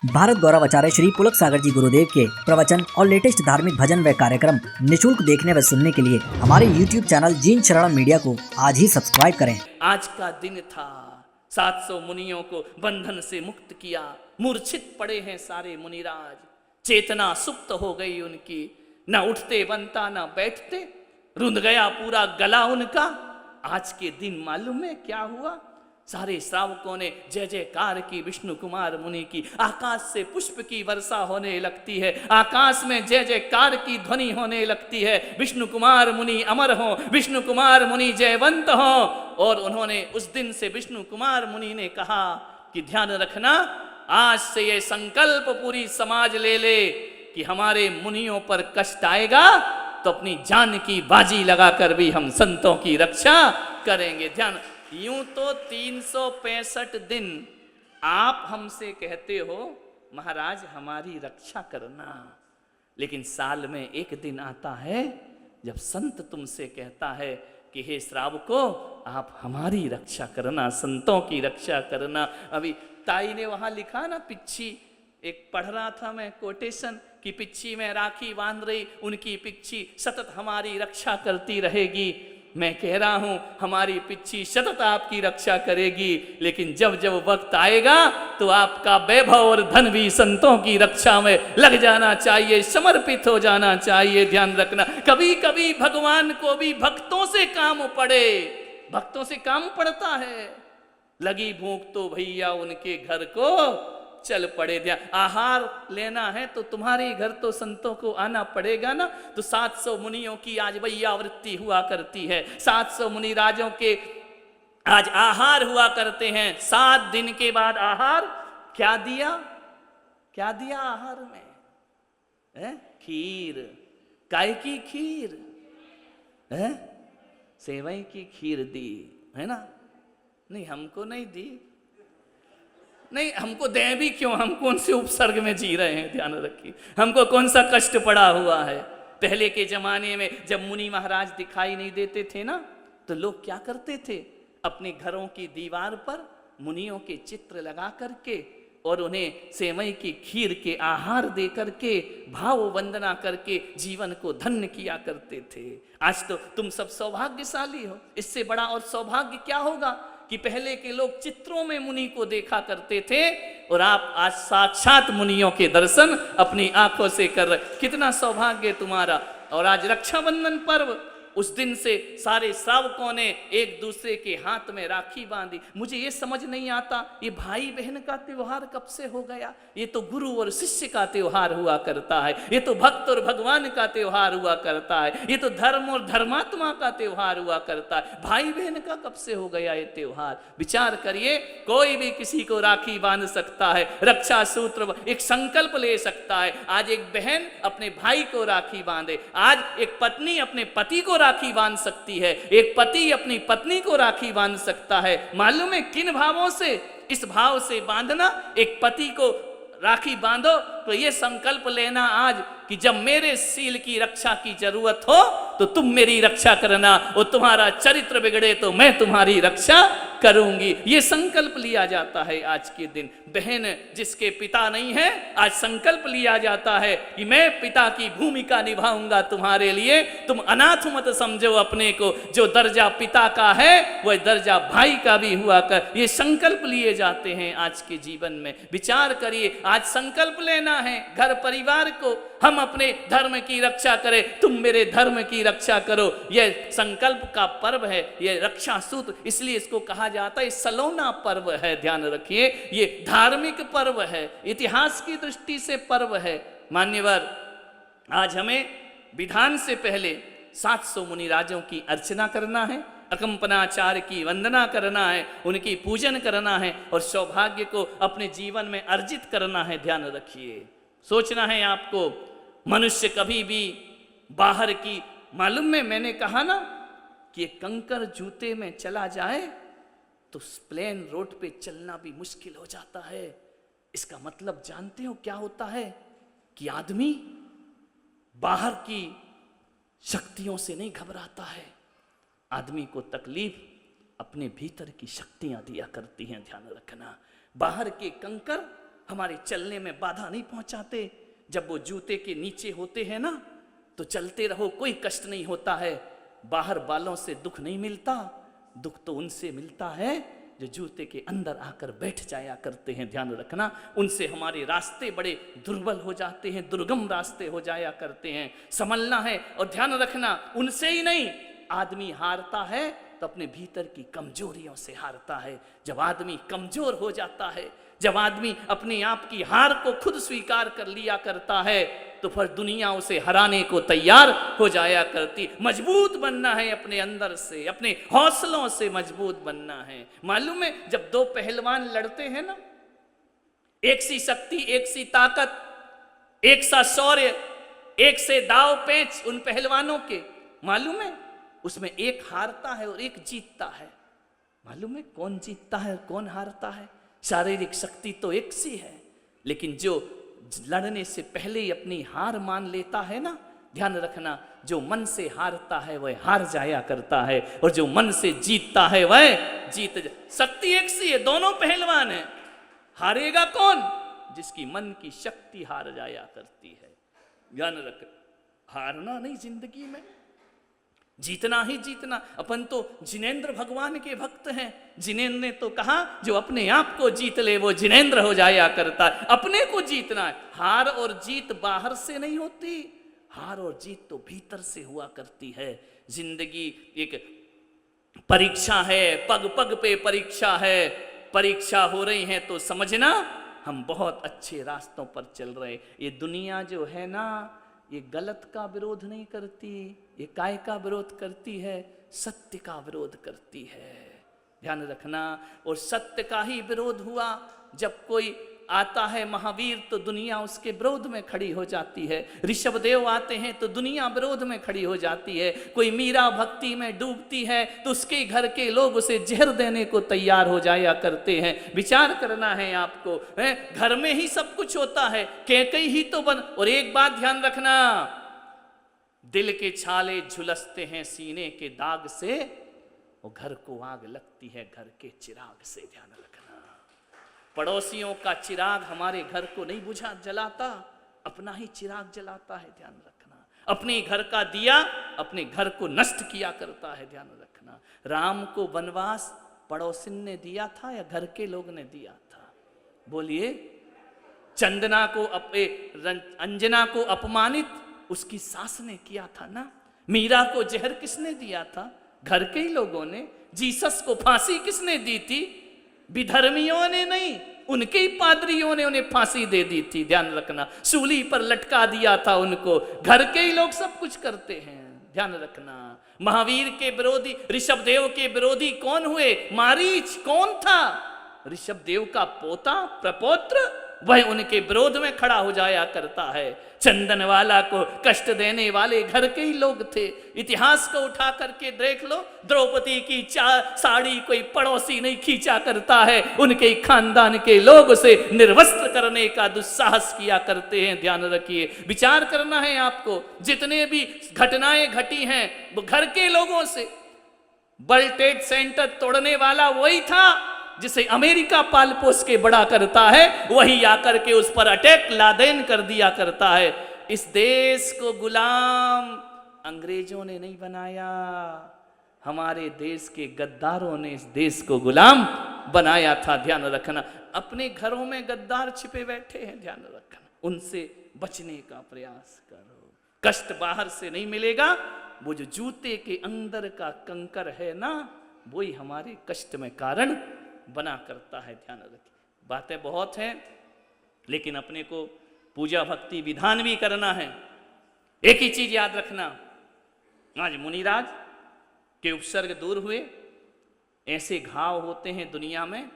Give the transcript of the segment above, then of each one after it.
भारत गौरव आचार्य श्री पुलक सागर जी गुरुदेव के प्रवचन और लेटेस्ट धार्मिक भजन व कार्यक्रम निशुल्क देखने व सुनने के लिए हमारे YouTube चैनल जीन शरण मीडिया को आज ही सब्सक्राइब करें। आज का दिन था, 700 मुनियों को बंधन से मुक्त किया। मूर्छित पड़े हैं सारे मुनिराज, चेतना सुप्त हो गई उनकी, न उठते बनता न बैठते, रुंध गया पूरा गला उनका। आज के दिन मालूम है क्या हुआ? सारे श्रावकों ने जय जयकार की विष्णु कुमार मुनि की। आकाश से पुष्प की वर्षा होने लगती है, आकाश में जय जयकार की ध्वनि होने लगती है। विष्णु कुमार मुनि अमर हो, विष्णु कुमार मुनि जयवंत हो। और उन्होंने उस दिन से विष्णु कुमार मुनि ने कहा कि ध्यान रखना, आज से ये संकल्प पूरी समाज ले ले कि हमारे मुनियों पर कष्ट आएगा तो अपनी जान की बाजी लगाकर भी हम संतों की रक्षा करेंगे। ध्यान, यूं तो 365 दिन आप हमसे कहते हो महाराज हमारी रक्षा करना, लेकिन साल में एक दिन आता है जब संत तुमसे कहता है कि हे श्रावकों आप हमारी रक्षा करना, संतों की रक्षा करना। अभी ताई ने वहां लिखा ना, पिच्छी एक पढ़ रहा था मैं कोटेशन कि पिच्छी में राखी बांध रही, उनकी पिच्छी सतत हमारी रक्षा करती रहेगी। मैं कह रहा हूं हमारी पिच्छी सतत आपकी रक्षा करेगी, लेकिन जब जब वक्त आएगा तो आपका वैभव और धन भी संतों की रक्षा में लग जाना चाहिए, समर्पित हो जाना चाहिए। ध्यान रखना, कभी कभी भगवान को भी भक्तों से काम पड़े, भक्तों से काम पड़ता है। लगी भूख तो भैया उनके घर को चल पड़े। ध्यान, आहार लेना है तो तुम्हारे घर तो संतों को आना पड़ेगा ना। तो 700 मुनियों की आज वैयावृत्ति हुआ करती है, 700 मुनि राजों के आज आहार हुआ करते हैं। 7 दिन के बाद आहार क्या दिया? क्या दिया आहार में? खीर। काय की खीर? सेवई की खीर दी है ना? नहीं, हमको नहीं दी। नहीं, हमको दें भी क्यों? हम कौन से उपसर्ग में जी रहे हैं? ध्यान रखिए, हमको कौन सा कष्ट पड़ा हुआ है। पहले के जमाने में जब मुनि महाराज दिखाई नहीं देते थे ना, तो लोग क्या करते थे? अपने घरों की दीवार पर मुनियों के चित्र लगा करके और उन्हें सेवई की खीर के आहार दे करके भाव वंदना करके जीवन को धन्य किया करते थे। आज तो तुम सब सौभाग्यशाली हो, इससे बड़ा और सौभाग्य क्या होगा कि पहले के लोग चित्रों में मुनि को देखा करते थे और आप आज साक्षात मुनियों के दर्शन अपनी आंखों से कर रहे। कितना सौभाग्य तुम्हारा। और आज रक्षाबंधन पर्व, उस दिन से सारे श्रावकों ने एक दूसरे के हाथ में राखी बांधी। मुझे ये समझ नहीं आता, ये भाई बहन का त्योहार कब से हो गया? ये तो गुरु और शिष्य का त्योहार हुआ करता है, ये तो भक्त और भगवान का त्योहार हुआ करता है, ये तो धर्म और धर्मात्मा का त्योहार हुआ करता है। भाई बहन का कब से हो गया ये त्योहार? विचार करिए, कोई भी किसी को राखी बांध सकता है, रक्षा सूत्र एक संकल्प ले सकता है। आज एक बहन अपने भाई को राखी बांधे, आज एक पत्नी अपने पति को राखी बांध सकती है, एक पति अपनी पत्नी को राखी बांध सकता है। मालूम है किन भावों से? इस भाव से बांधना, एक पति को राखी बांधो तो ये संकल्प लेना आज कि जब मेरे सील की रक्षा की जरूरत हो तो तुम मेरी रक्षा करना, और तुम्हारा चरित्र बिगड़े तो मैं तुम्हारी रक्षा करूंगी। ये संकल्प लिया जाता है आज के दिन। बहन जिसके पिता नहीं है, आज संकल्प लिया जाता है कि मैं पिता की भूमिका निभाऊंगा तुम्हारे लिए। तुम अनाथ मत समझो अपने को, जो दर्जा पिता का है वह दर्जा भाई का भी हुआ कर। ये संकल्प लिए जाते हैं आज के जीवन में। विचार करिए, आज संकल्प लेना है घर परिवार को, हम अपने धर्म की रक्षा करें, तुम मेरे धर्म की रक्षा करो। यह संकल्प का पर्व है, यह रक्षा सूत्र, इसलिए इसको कहा जाता है सलोना पर्व है। ध्यान रखिए, ये धार्मिक पर्व है, इतिहास की दृष्टि से पर्व है। मान्यवर, आज हमें विधान से पहले 700 मुनिराजों की अर्चना करना है, अकंपनाचार्य की वंदना करना है, उनकी पूजन करना है और सौभाग्य को अपने जीवन में अर्जित करना है। ध्यान रखिए, सोचना है आपको, मनुष्य कभी भी बाहर की, मालूम में मैंने कहा ना कि कंकर जूते में चला जाए तो प्लेन रोड पे चलना भी मुश्किल हो जाता है। इसका मतलब जानते हो क्या होता है? कि आदमी बाहर की शक्तियों से नहीं घबराता है, आदमी को तकलीफ अपने भीतर की शक्तियां दिया करती हैं। ध्यान रखना, बाहर के कंकर हमारे चलने में बाधा नहीं पहुंचाते। जब वो जूते के नीचे होते हैं ना तो चलते रहो, कोई कष्ट नहीं होता है। बाहर वालों से दुख नहीं मिलता, दुख तो उनसे मिलता है जो जूते के अंदर आकर बैठ जाया करते हैं। ध्यान रखना, उनसे हमारे रास्ते बड़े दुर्बल हो जाते हैं, दुर्गम रास्ते हो जाया करते हैं। संभलना है और ध्यान रखना, उनसे ही नहीं, आदमी हारता है तो अपने भीतर की कमजोरियों से हारता है। जब आदमी कमजोर हो जाता है, जब आदमी अपने आप की हार को खुद स्वीकार कर लिया करता है, तो फिर दुनिया उसे हराने को तैयार हो जाया करती। मजबूत बनना है अपने अंदर से, अपने हौसलों से मजबूत बनना है। मालूम है, जब दो पहलवान लड़ते हैं ना, एक सी शक्ति, एक सी ताकत, एक सा शौर्य, एक से दाव पेच उन पहलवानों के, मालूम है उसमें एक हारता है और एक जीतता है। मालूम है कौन जीतता है और कौन हारता है? शारीरिक शक्ति तो एक सी है, लेकिन जो लड़ने से पहले ही अपनी हार मान लेता है ना, ध्यान रखना, जो मन से हारता है वह हार जाया करता है और जो मन से जीतता है वह जीत शक्ति एक सी है, दोनों पहलवान हैं। हारेगा कौन? जिसकी मन की शक्ति हार जाया करती है। ध्यान रख, हारना नहीं जिंदगी में, जीतना ही जीतना। अपन तो जिनेंद्र भगवान के भक्त हैं। जिनेंद्र ने तो कहा जो अपने आप को जीत ले वो जिनेंद्र हो जाया करता है। अपने को जीतना है। हार और जीत बाहर से नहीं होती, हार और जीत तो भीतर से हुआ करती है। जिंदगी एक परीक्षा है, पग पग पे परीक्षा है। परीक्षा हो रही है तो समझना हम बहुत अच्छे रास्तों पर चल रहे। ये दुनिया जो है ना, ये गलत का विरोध नहीं करती, ये काय का विरोध करती है? सत्य का विरोध करती है। ध्यान रखना, और सत्य का ही विरोध हुआ। जब कोई आता है महावीर तो दुनिया उसके विरोध में खड़ी हो जाती है। ऋषभदेव आते हैं तो दुनिया विरोध में खड़ी हो जाती है। कोई मीरा भक्ति में डूबती है तो उसके घर के लोग उसे जहर देने को तैयार हो जाया करते हैं। विचार करना है आपको, घर में ही सब कुछ होता है, कैकई ही तो बन। और एक बात ध्यान रखना, दिल के छाले झुलसते हैं सीने के दाग से, और घर को आग लगती है घर के चिराग से। ध्यान रखना, पड़ोसियों का चिराग हमारे घर को नहीं बुझा जलाता, अपना ही चिराग जलाता है। ध्यान रखना, अपने घर का दिया अपने घर को नष्ट किया करता है। ध्यान रखना, राम को वनवास पड़ोसिन ने दिया था या घर के लोग ने दिया था? बोलिए। चंदना को अंजना को अपमानित उसकी सास ने किया था ना। मीरा को जहर किसने दिया था? घर के ही लोगों ने। जीसस को फांसी किसने दी थी? विधर्मियों ने नहीं, उनके ही पादरियों ने उन्हें फांसी दे दी थी। ध्यान रखना, सूली पर लटका दिया था उनको। घर के ही लोग सब कुछ करते हैं। ध्यान रखना, महावीर के विरोधी, ऋषभदेव के विरोधी कौन हुए? मारीच। कौन था? ऋषभदेव का पोता, प्रपौत्र, वह उनके विरोध में खड़ा हो जाया करता है। चंदनवाला को कष्ट देने वाले घर के ही लोग थे। इतिहास को उठा करके देख लो, द्रौपदी की साड़ी कोई पड़ोसी नहीं खींचा करता है, उनके खानदान के लोग उसे निर्वस्त्र करने का दुस्साहस किया करते हैं। ध्यान रखिए, विचार करना है आपको। जितने भी घटनाएं घटी हैं वो घर के लोगों से। वर्ल्ड ट्रेड सेंटर तोड़ने वाला वही था जिसे अमेरिका पाल पोस के बड़ा करता है, वही आकर के उस पर अटैक लादेन कर दिया करता है। इस देश को गुलाम अंग्रेजों ने नहीं बनाया, हमारे देश के गद्दारों ने इस देश को गुलाम बनाया था। ध्यान रखना, अपने घरों में गद्दार छिपे बैठे हैं। ध्यान रखना, उनसे बचने का प्रयास करो। कष्ट बाहर से नहीं मिलेगा, वो जो जूते के अंदर का कंकर है ना, वही हमारे कष्ट में कारण बना करता है। ध्यान रखिए, बातें बहुत हैं, लेकिन अपने को पूजा भक्ति विधान भी करना है। एक ही चीज याद रखना, आज मुनिराज के उपसर्ग दूर हुए। ऐसे घाव होते हैं दुनिया में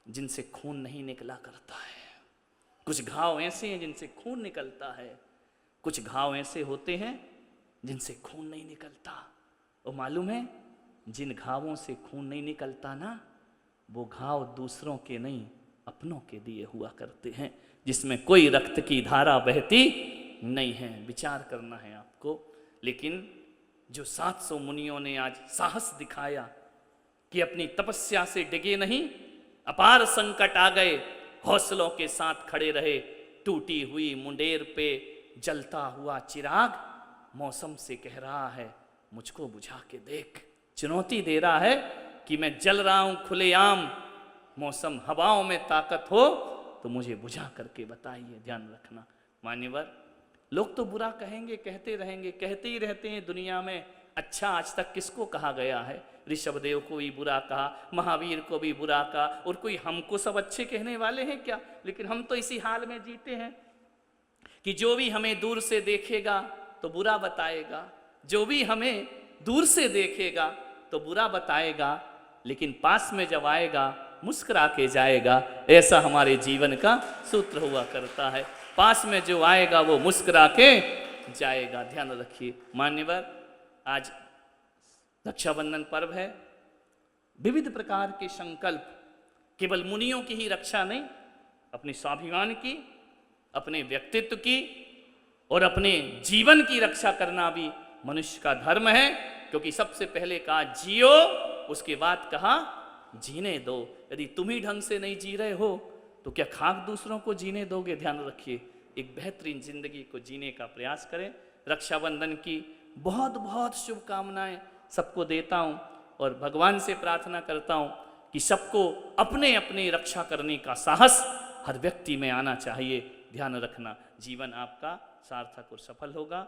जिनसे खून नहीं निकला करता है। कुछ घाव ऐसे हैं जिनसे खून निकलता है, कुछ घाव ऐसे होते हैं जिनसे खून नहीं निकलता। और मालूम है, जिन घावों से खून नहीं निकलता ना, वो घाव दूसरों के नहीं अपनों के दिए हुआ करते हैं, जिसमें कोई रक्त की धारा बहती नहीं है। विचार करना है आपको। लेकिन जो 700 मुनियों ने आज साहस दिखाया कि अपनी तपस्या से डिगे नहीं, अपार संकट आ गए, हौसलों के साथ खड़े रहे। टूटी हुई मुंडेर पे जलता हुआ चिराग मौसम से कह रहा है मुझको बुझा के देख। चुनौती दे रहा है कि मैं जल रहा हूं खुलेआम, मौसम हवाओं में ताकत हो तो मुझे बुझा करके बताइए। ध्यान रखना मान्यवर, लोग तो बुरा कहेंगे, कहते रहेंगे, कहते ही रहते हैं दुनिया में। अच्छा आज तक किसको कहा गया है? ऋषभदेव को भी बुरा कहा, महावीर को भी बुरा कहा, और कोई हमको सब अच्छे कहने वाले हैं क्या? लेकिन हम तो इसी हाल में जीते हैं कि जो भी हमें दूर से देखेगा तो बुरा बताएगा, जो भी हमें दूर से देखेगा तो बुरा बताएगा, लेकिन पास में जब आएगा मुस्कुरा के जाएगा। ऐसा हमारे जीवन का सूत्र हुआ करता है। पास में जो आएगा वो मुस्कुरा के जाएगा। ध्यान रखिए मान्यवर, आज रक्षाबंधन पर्व है। विविध प्रकार के संकल्प, केवल मुनियों की ही रक्षा नहीं, अपने स्वाभिमान की, अपने व्यक्तित्व की और अपने जीवन की रक्षा करना भी मनुष्य का धर्म है। क्योंकि सबसे पहले कहा जियो, उसके बाद कहा जीने दो। यदि तुम ही ढंग से नहीं जी रहे हो तो क्या खाक दूसरों को जीने दोगे? ध्यान रखिए, एक बेहतरीन जिंदगी को जीने का प्रयास करें। रक्षाबंधन की बहुत बहुत शुभकामनाएं सबको देता हूं और भगवान से प्रार्थना करता हूं कि सबको अपने अपने रक्षा करने का साहस हर व्यक्ति में आना चाहिए। ध्यान रखना, जीवन आपका सार्थक और सफल होगा।